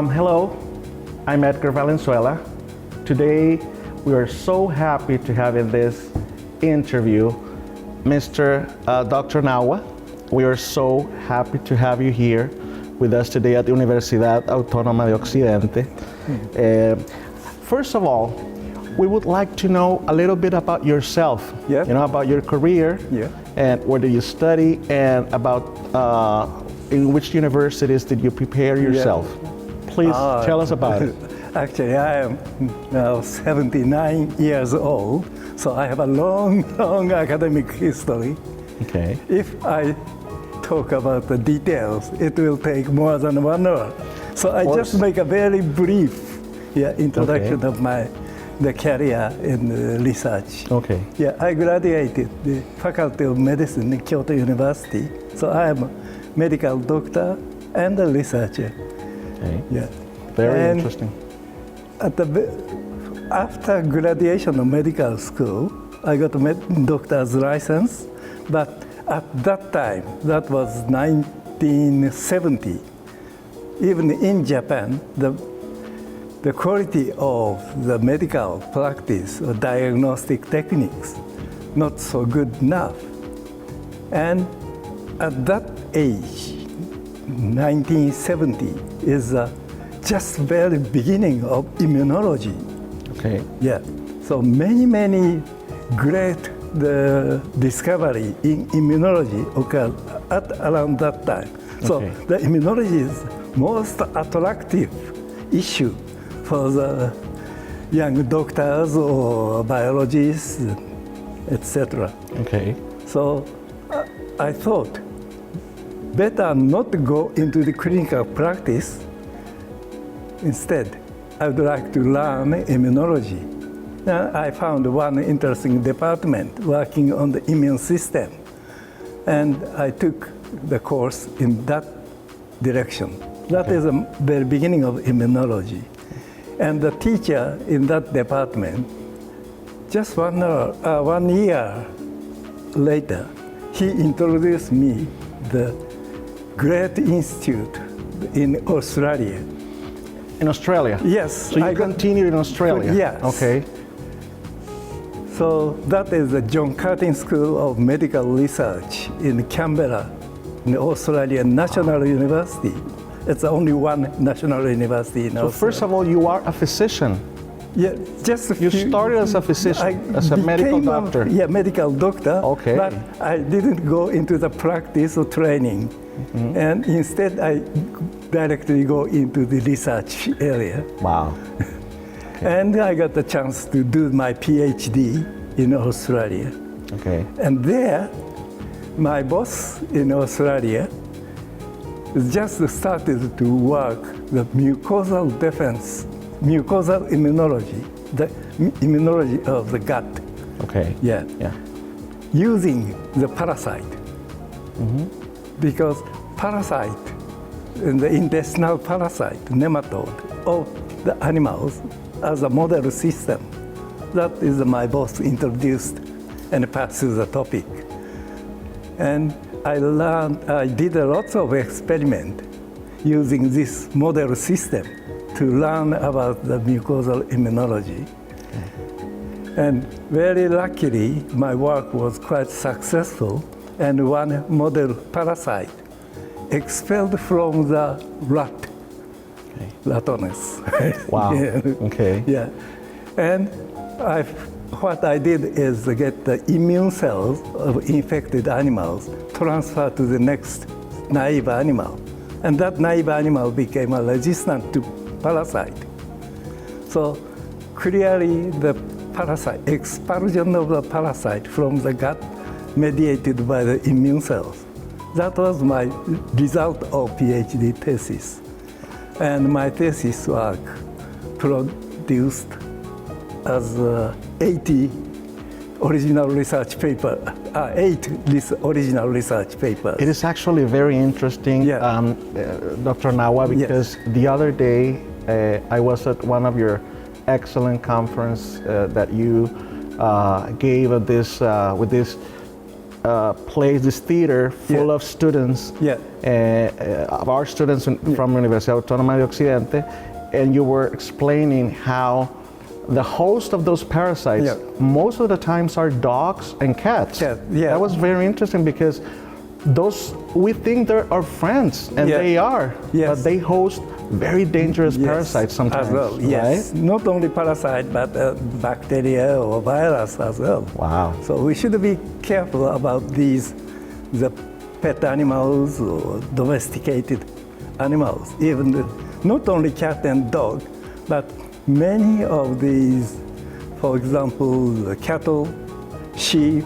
Hello, I'm Edgar Valenzuela. Today, we are so happy to have in this interview Mr. Dr. Nawa. We are so happy to have you here with us today at the Universidad Autónoma de Occidente. First of all, we would like to know a little bit about yourself, about your career, and where do you study, and about in which universities did you prepare yourself? Please tell us about it. Actually, I am now 79 years old, so I have a long academic history. Okay. If I talk about the details, it will take more than 1 hour. So I just make a very brief introduction of the career in research. Okay. Yeah, I graduated the Faculty of Medicine in Kyoto University, so I am a medical doctor and a researcher. Okay. Yeah. Very interesting. After graduation of medical school, I got a doctor's license, but at that time, that was 1970, even in Japan, the quality of the medical practice or diagnostic techniques not so good enough. And at that age, 1970 is just very beginning of immunology. Okay. Yeah. So many great discovery in immunology occurred at around that time. So the immunology is most attractive issue for the young doctors or biologists, etc. Okay. So I thought better not to go into the clinical practice. Instead, I would like to learn immunology. I found one interesting department working on the immune system, and I took the course in that direction. That is the very beginning of immunology. And the teacher in that department, just 1 year later, he introduced me the great institute in Australia. In Australia? Yes. So you continued in Australia? Yes. Okay. So that is the John Curtin School of Medical Research in Canberra, in Australian National University. It's only one national university in Australia. So first of all, you are a physician. Yeah, You started as a physician, as a medical doctor. Medical doctor. Okay. But I didn't go into the practice or training. Mm-hmm. And instead, I directly go into the research area. Wow. Okay. And I got the chance to do my PhD in Australia. Okay. And there, my boss in Australia just started to work the mucosal defense, mucosal immunology, the immunology of the gut. Okay. Yeah. Using the parasite. Mm-hmm. Because parasite, the intestinal parasite, nematode of the animals as a model system. That is my boss introduced and passed the topic. And I did a lot of experiments using this model system to learn about the mucosal immunology. And very luckily, my work was quite successful, and one model parasite expelled from the rat, Ratonus. Wow. Okay. Yeah. And what I did is get the immune cells of infected animals transferred to the next naive animal. And that naive animal became resistant to parasite. So clearly the parasite, expulsion of the parasite from the gut mediated by the immune cells. That was my result of PhD thesis. And my thesis work produced as 80 original research paper, 8 original research papers. It is actually very interesting, Dr. Nawa, because the other day I was at one of your excellent conference that you gave at this with this place, this theater full of students, of our students from Universidad Autónoma de Occidente, and you were explaining how the host of those parasites most of the times are dogs and cats. That was very interesting because those, we think they're our friends, and they are, but they host very dangerous parasites sometimes. As well, yes. Right? Not only parasite, but bacteria or virus as well. Wow. So we should be careful about these, the pet animals or domesticated animals, even not only cat and dog, but many of these, for example, the cattle, sheep,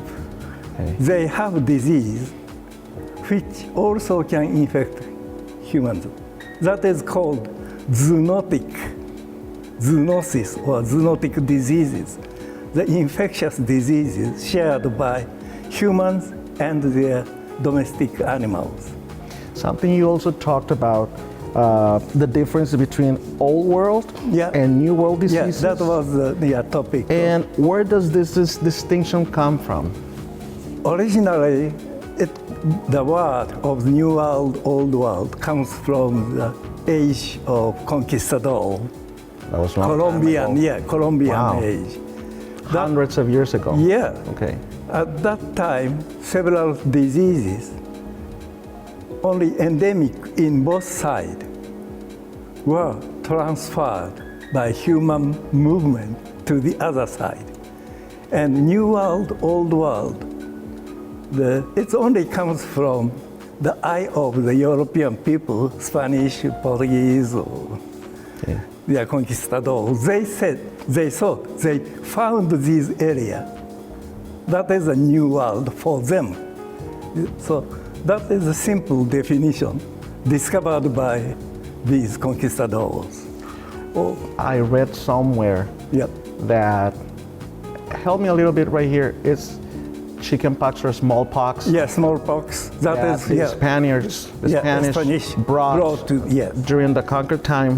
they have disease which also can infect humans. That is called zoonosis or zoonotic diseases, the infectious diseases shared by humans and their domestic animals. Something you also talked about, the difference between old world and new world diseases. Yeah, that was the topic. And where does this distinction come from? Originally, the word of New World, Old World comes from the age of conquistador. That was long time ago. Colombian age. Hundreds of years ago. Yeah. Okay. At that time, several diseases, only endemic in both sides, were transferred by human movement to the other side. And New World, Old World, it only comes from the eye of the European people, Spanish, Portuguese, or their conquistadors. They thought they found this area. That is a new world for them. So that is a simple definition discovered by these conquistadors. I read somewhere that, help me a little bit right here, it's chickenpox or smallpox. Yeah, smallpox. That is the Spaniards, Spanish brought to, during the conquered time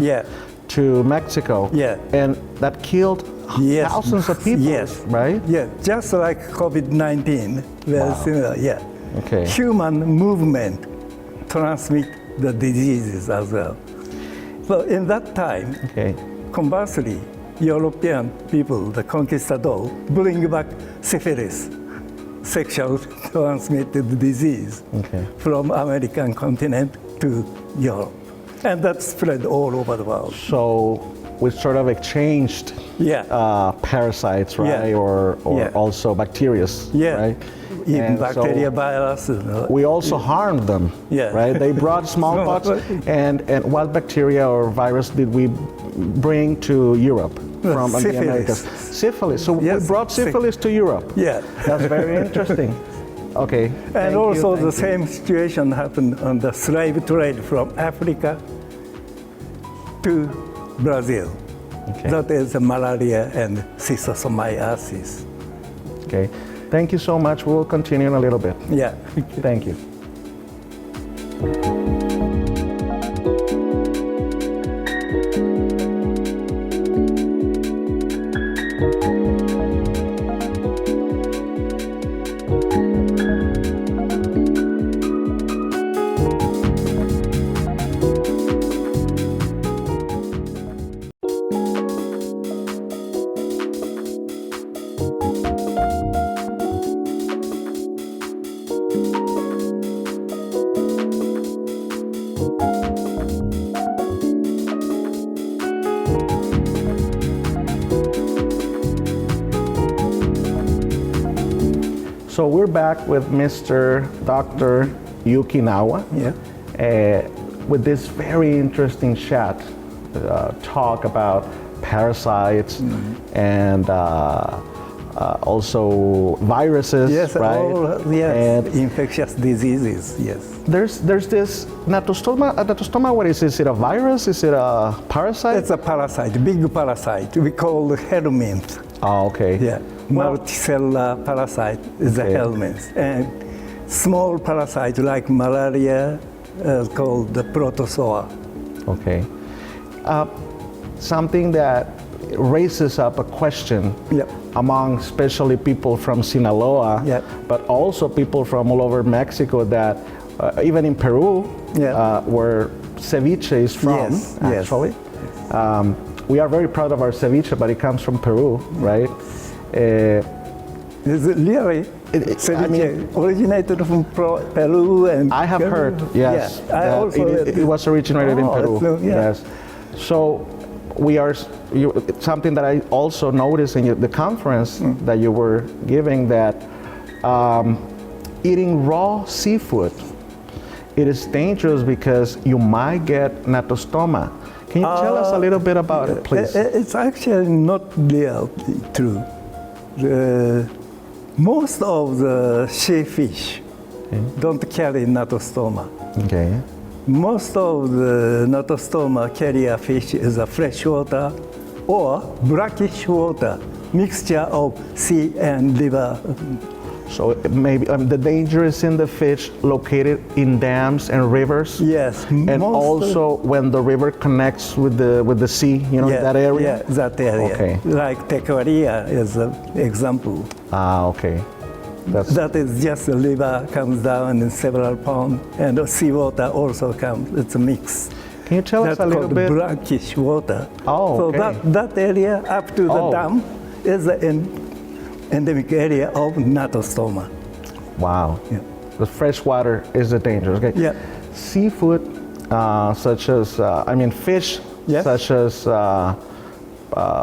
to Mexico. And that killed thousands of people, right? Yeah, just like COVID-19, very similar, Okay. Human movement transmit the diseases as well. So in that time, conversely, European people, the conquistador, bring back syphilis, sexual transmitted disease from American continent to Europe. And that spread all over the world. So we sort of exchanged parasites, right? Or also bacteria, right? Even bacteria, virus. We also harmed them, right? They brought smallpox, and what bacteria or virus did we bring to Europe from the Americas? Syphilis. So we brought syphilis to Europe. Yeah. That's very interesting. Okay. And also the same situation happened on the slave trade from Africa to Brazil. That is malaria and schistosomiasis. Okay. Thank you so much. We'll continue in a little bit. Yeah. Thank you. So we're back with Mr. Dr. Yuki Nawa with this very interesting chat, talk about parasites and also viruses, right? And infectious diseases, There's this natostoma, what is it? Is it a virus? Is it a parasite? It's a parasite, big parasite. We call the helminth. Oh, okay. Yeah. Multicellular parasite is the helminth. And small parasite like malaria is called the protozoa. Okay. Something that raises up a question among especially people from Sinaloa, Yep. but also people from all over Mexico that even in Peru, Yeah. where ceviche is from, Yes, actually. We are very proud of our ceviche, but it comes from Peru, right? Is it really? Ceviche originated from Peru and I have heard, yes, Yeah, I that also it was originated in Peru. So, yeah. Yes. So we are, something that I also noticed in the conference that you were giving, that eating raw seafood, it is dangerous because you might get natostoma. Can you tell us a little bit about it, please? It's actually not really true. Most of the shellfish don't carry natostoma. Okay. Most of the natostoma carrier fish is a freshwater or brackish water mixture of sea and river. So maybe the danger is in the fish located in dams and rivers. Yes, And also when the river connects with the sea, that area. Yeah, that area. Okay. Like Tequaria is an example. Ah, okay. That is just the river comes down in several ponds, and the seawater also comes. It's a mix. Can you tell us a little bit? That's called brackish water. Oh, okay. So that area up to the dam is the endemic area of natostoma. Wow. Yeah. The fresh water is the danger. Okay. Yeah. Seafood, such as fish, Yes. such as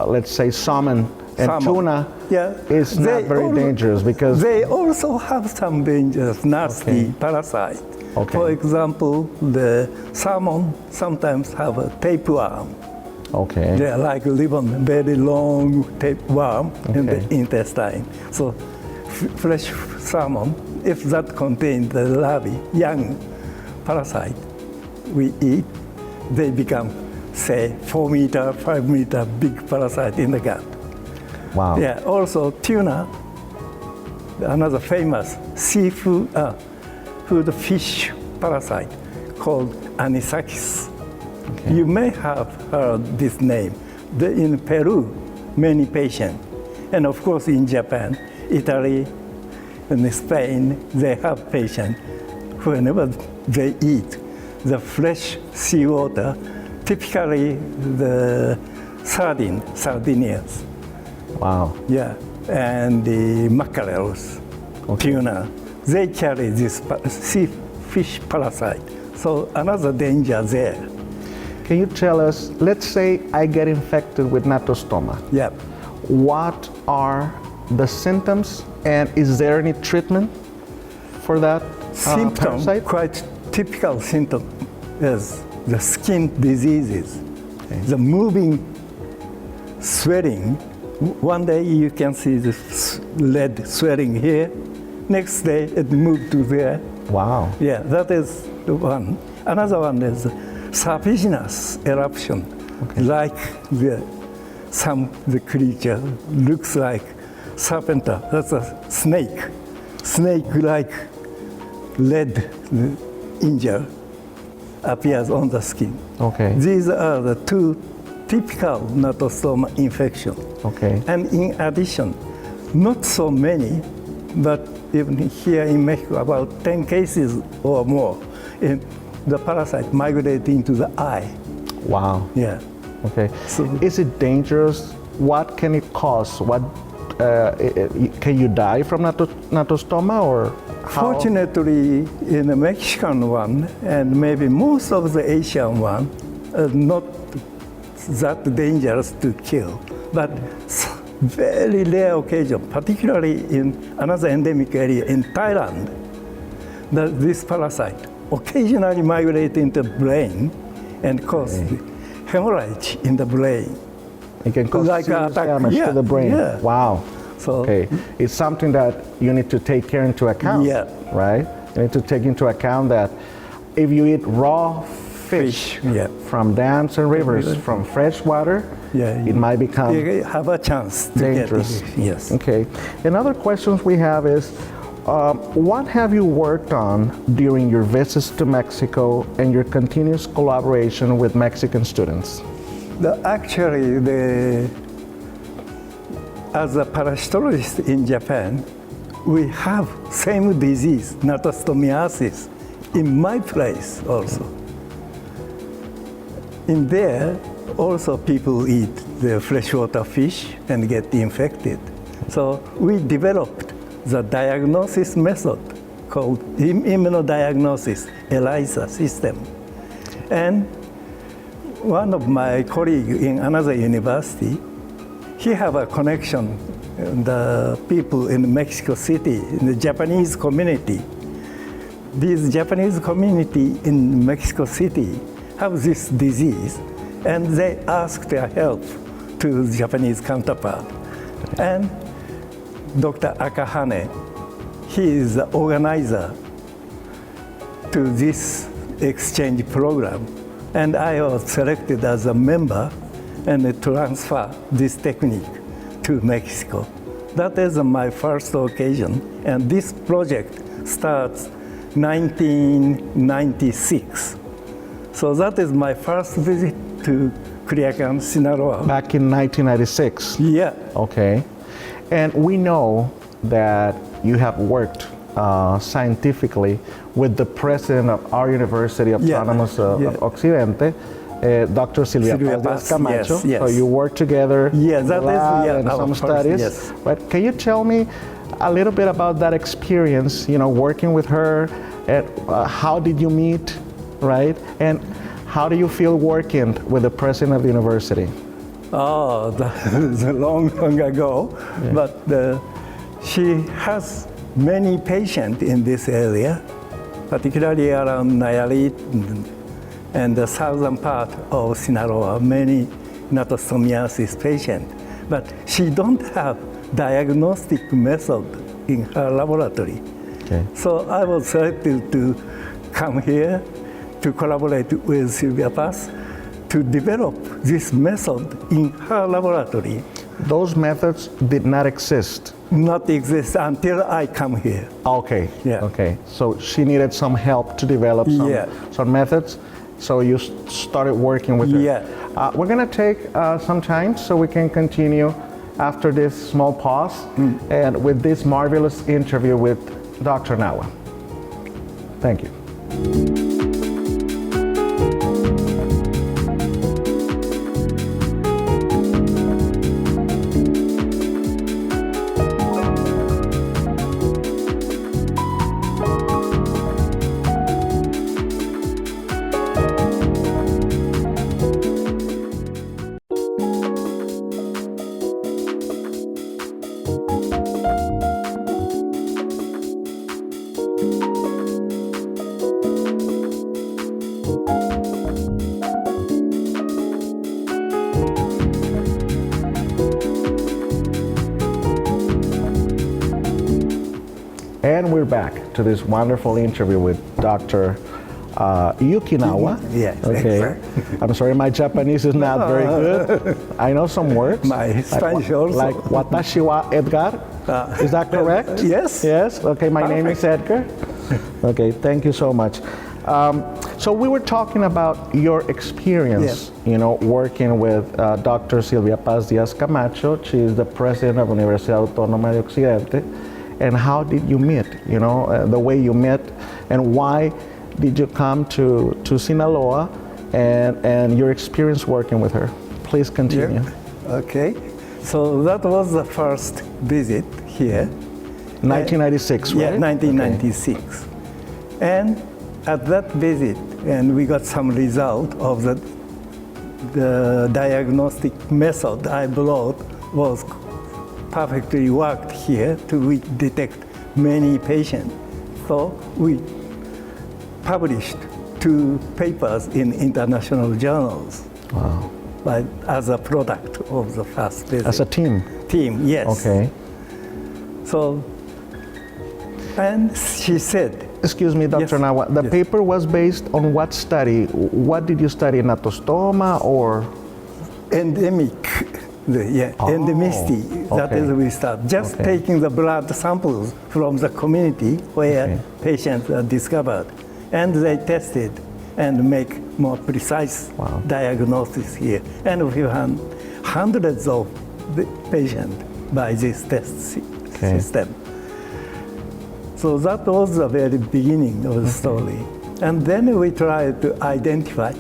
let's say salmon and tuna, is not very dangerous because they also have some dangerous, nasty parasite. Okay. For example, the salmon sometimes have a tapeworm. Okay. They are like ribbon, very long tapeworm in the intestine. So fresh salmon, if that contains the larvae, young parasite we eat, they become, say, 4 meter, 5 meter big parasite in the gut. Wow. Yeah, also tuna, another famous seafood, food fish parasite called anisakis. Okay. You may have heard this name. In Peru, many patients, and of course in Japan, Italy, and Spain, they have patients. Whenever they eat the fresh seawater, typically the sardines. Wow. Yeah, and the mackerels, tuna, they carry this sea fish parasite. So another danger there. Can you tell us, let's say I get infected with natostoma. Yeah. What are the symptoms, and is there any treatment for that parasite? Quite typical symptom is the skin diseases, the moving swelling. One day you can see the lead swelling here. Next day it moved to there. Wow. Yeah, that is the one. Another one is serpiginous eruption, like the creature looks like serpenta. That's a snake. Snake-like lead injury appears on the skin. Okay. These are the two typical natostoma infection. Okay. And in addition, not so many, but even here in Mexico, about 10 cases or more, the parasite migrate into the eye. Wow. Yeah. Okay. So, is it dangerous? What can it cause? What can you die from natostoma, or how? fortunately, in the Mexican one, and maybe most of the Asian one, not that dangerous to kill, but very rare occasion, particularly in another endemic area in Thailand, that this parasite occasionally migrate into the brain and cause hemorrhage in the brain. It can cause Like serious damage to the brain. Yeah. Wow. So, Okay. It's something that you need to take care into account. Yeah. Right? You need to take into account that if you eat raw fish yeah. from dams and rivers, from fresh water, it might become you have a chance to dangerous. get it. Yes. Okay. Another questions we have is, what have you worked on during your visits to Mexico and your continuous collaboration with Mexican students? Actually, as a parasitologist in Japan, we have same disease, nattostomiasis, in my place also. In there, also people eat the freshwater fish and get infected. So we developed the diagnosis method called immunodiagnosis ELISA system. And one of my colleagues in another university, he have a connection, the people in Mexico City, in the Japanese community. These Japanese community in Mexico City have this disease, and they asked their help to the Japanese counterpart. And Dr. Akahane, he is the organizer to this exchange program. And I was selected as a member and transfer this technique to Mexico. That is my first occasion, and this project starts 1996. So that is my first visit to Culiacan, Sinaloa. Back in 1996? Yeah. Okay. And we know that you have worked scientifically with the president of our University Autonomous of Occidente, Dr. Sylvia Paz Díaz Camacho. Yes. So you work together in the lab and some studies. Yes. But can you tell me a little bit about that experience, working with her, and how did you meet, right? And how do you feel working with the president of the university? Oh, that was a long ago, but she has many patients in this area, particularly around Nayarit and the southern part of Sinaloa, many nattostomiasis patients. But she don't have diagnostic method in her laboratory. Okay. So I was selected to come here to collaborate with Sylvia Paz to develop this method in her laboratory. Those methods did not exist? Not exist until I come here. Okay. Yeah. Okay. So she needed some help to develop some methods. So you started working with her. Yeah. We're going to take some time so we can continue after this small pause and with this marvelous interview with Dr. Nawa. Thank you. And we're back to this wonderful interview with Dr. Yuki Nawa. Yes. Okay. I'm sorry, my Japanese is not very good. I know some words. My Spanish also. Like watashi wa Edgar. Is that correct? Yes. Yes. Okay, my name is Edgar. Okay, thank you so much. So we were talking about your experience, working with Dr. Sylvia Paz Díaz Camacho. She is the president of Universidad Autónoma de Occidente. And how did you meet, the way you met, and why did you come to Sinaloa, and your experience working with her? Please continue. Yeah. Okay, so that was the first visit here. 1996, right? Yeah, 1996. Okay. And at that visit, and we got some result of the diagnostic method I brought was perfectly worked here to detect many patients. So we published 2 papers in international journals. Wow. But as a product of the first visit. As a team? Team, yes. Okay. So, and she said... Excuse me, Dr. Nawa, the paper was based on what study? What did you study, natostoma or? Endemic. Endemicity, that is we start. Just taking the blood samples from the community where patients are discovered, and they tested and make more precise diagnosis here. And we have hundreds of patients. by this test system. So that was the very beginning of the story. And then we tried to identify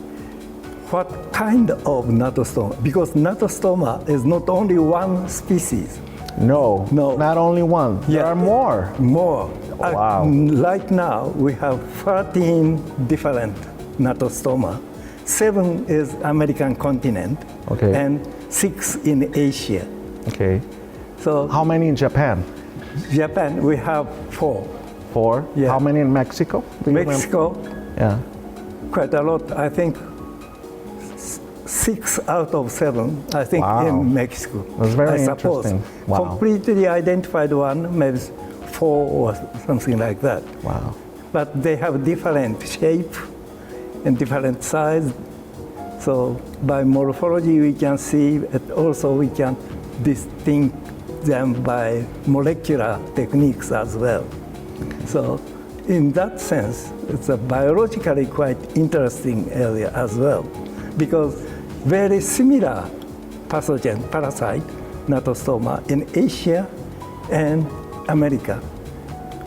what kind of natostoma, because natostoma is not only one species. No, not only one. There are more. More. Wow. Right now, we have 13 different natostoma. 7 is American continent, and 6 in Asia. Okay. So how many in Japan? Japan, we have 4. 4? Yeah. How many in Mexico? Mexico, yeah, quite a lot. I think 6 out of 7, I think, wow. in Mexico. That's very I suppose. interesting. Wow. Completely identified one, maybe 4 or something like that. Wow. But they have different shape and different size. So by morphology we can see it. Also we can distinguish them by molecular techniques as well. So in that sense, it's a biologically quite interesting area as well, because very similar pathogen, parasite, natostoma in Asia and America,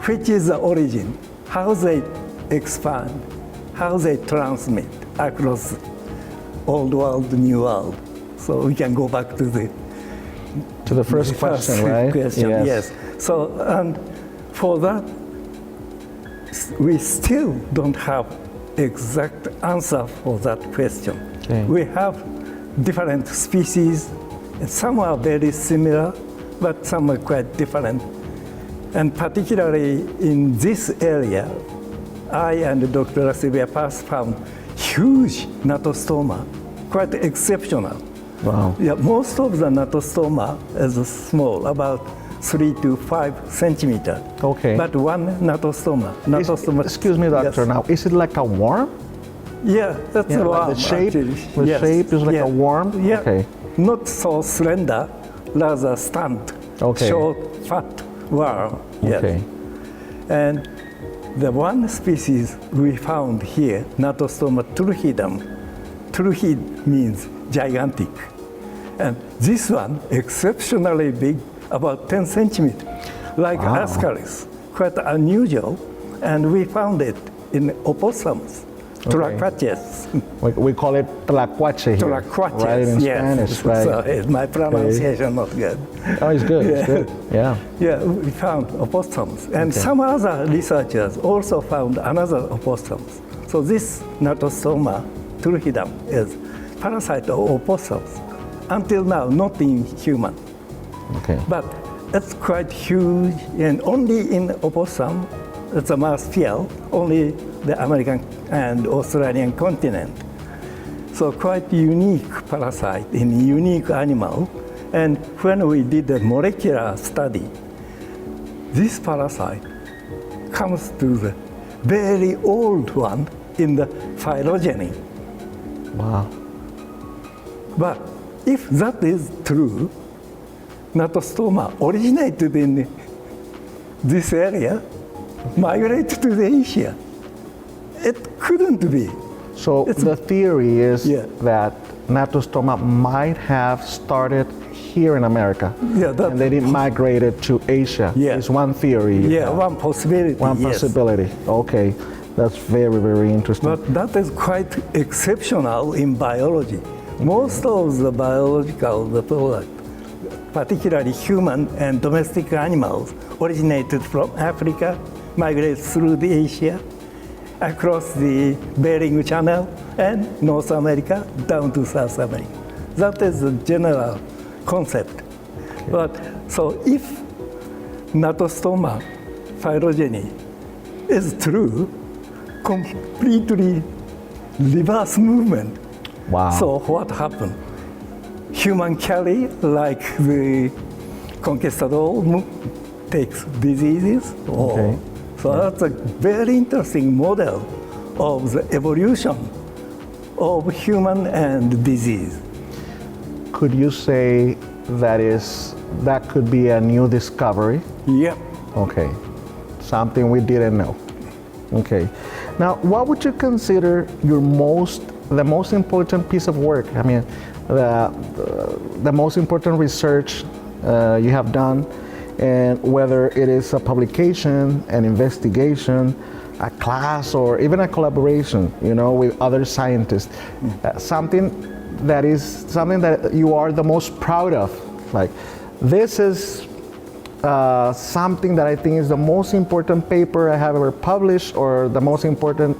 which is the origin, how they expand, how they transmit across old world, new world. So we can go back to the first question, right? Question, yes. So and for that, we still don't have exact answer for that question. Okay. We have different species, and some are very similar, but some are quite different. And particularly in this area, I and Dr. Sylvia Paz found huge natostoma, quite exceptional. Wow. Yeah, most of the natostoma is small, about 3 to 5 centimeters. Okay. But one natostoma. Excuse me, doctor. Yes. Now, is it like a worm? Yeah, that's a worm. Like the shape. Actually. The yes. shape is like a worm. Yeah. Okay. Not so slender, rather stunt. Okay. Short, fat worm. Yes. Okay. And the one species we found here, natostoma turhidum. Turhid means gigantic. And this one, exceptionally big, about 10 centimeters, like Ascaris, quite unusual. And we found it in opossums, tlacuaches. We call it tlacuache here. Tlacuaches, right, in yes. Spanish, right? So my pronunciation not good. Oh, it's good, it's good, yeah. Yeah, we found opossums. And some other researchers also found another opossums. So this natostoma turhidum is parasite of opossums. Until now, not in human. Okay. But it's quite huge, and only in opossum, it's a marsupial, only the American and Australian continent. So quite unique parasite in unique animal. And when we did the molecular study, this parasite comes to the very old one in the phylogeny. Wow. But if that is true, natostoma originated in this area, migrated to the Asia. It couldn't be. So the theory is Yeah. that natostoma might have started here in America, and they didn't migrate it to Asia. Yeah. It's one theory. Yeah, one possibility. One yes. possibility. Okay, that's very, very interesting. But that is quite exceptional in biology. Most of the biological product, particularly human and domestic animals, originated from Africa, migrated through the Asia, across the Bering Channel and North America, down to South America. That is the general concept. Okay. But so if natostoma phylogeny is true, completely reverse movement. Wow. So what happened? Human carry, like the conquistador takes diseases. Okay. So that's a very interesting model of the evolution of human and disease. Could you say that could be a new discovery? Yep. Okay. Something we didn't know. Okay. Now, what would you consider the most important piece of work? I mean, the most important research you have done, and whether it is a publication, an investigation, a class, or even a collaboration, with other scientists, something that you are the most proud of. Like, this is something that I think is the most important paper I have ever published, or the most important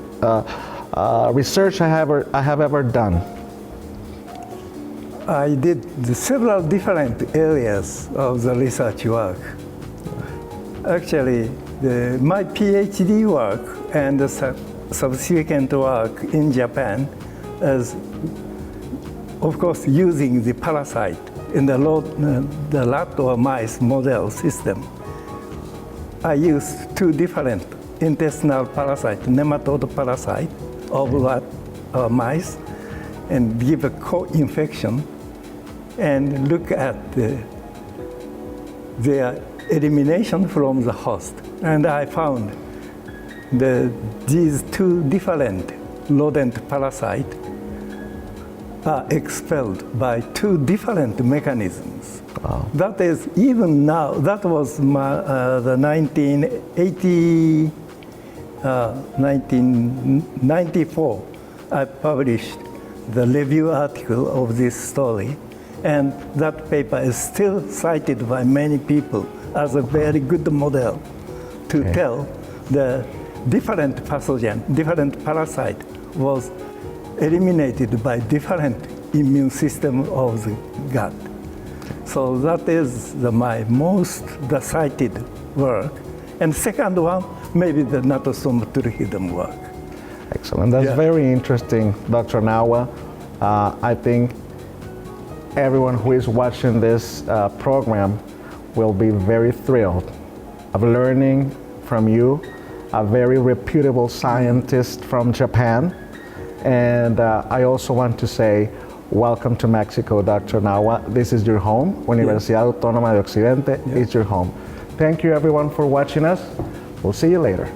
research I have ever done. I did several different areas of the research work. Actually, my PhD work and the subsequent work in Japan is, of course, using the parasite in the rat or mice model system. I used two different intestinal parasites, nematode parasite of rat or mice, and give a co-infection and look at their elimination from the host. And I found these two different rodent parasites are expelled by two different mechanisms. Wow. That is, even now, that was the 1994, I published the review article of this story, and that paper is still cited by many people as a very good model to tell the different pathogen, different parasite was eliminated by different immune system of the gut. So that is my most cited work. And second one, maybe the nattosomotilhidum work. Excellent. That's very interesting, Dr. Nawa. I think everyone who is watching this program will be very thrilled of learning from you, a very reputable scientist from Japan. And I also want to say, welcome to Mexico, Dr. Nawa. This is your home. Universidad Autónoma de Occidente is your home. Thank you, everyone, for watching us. We'll see you later.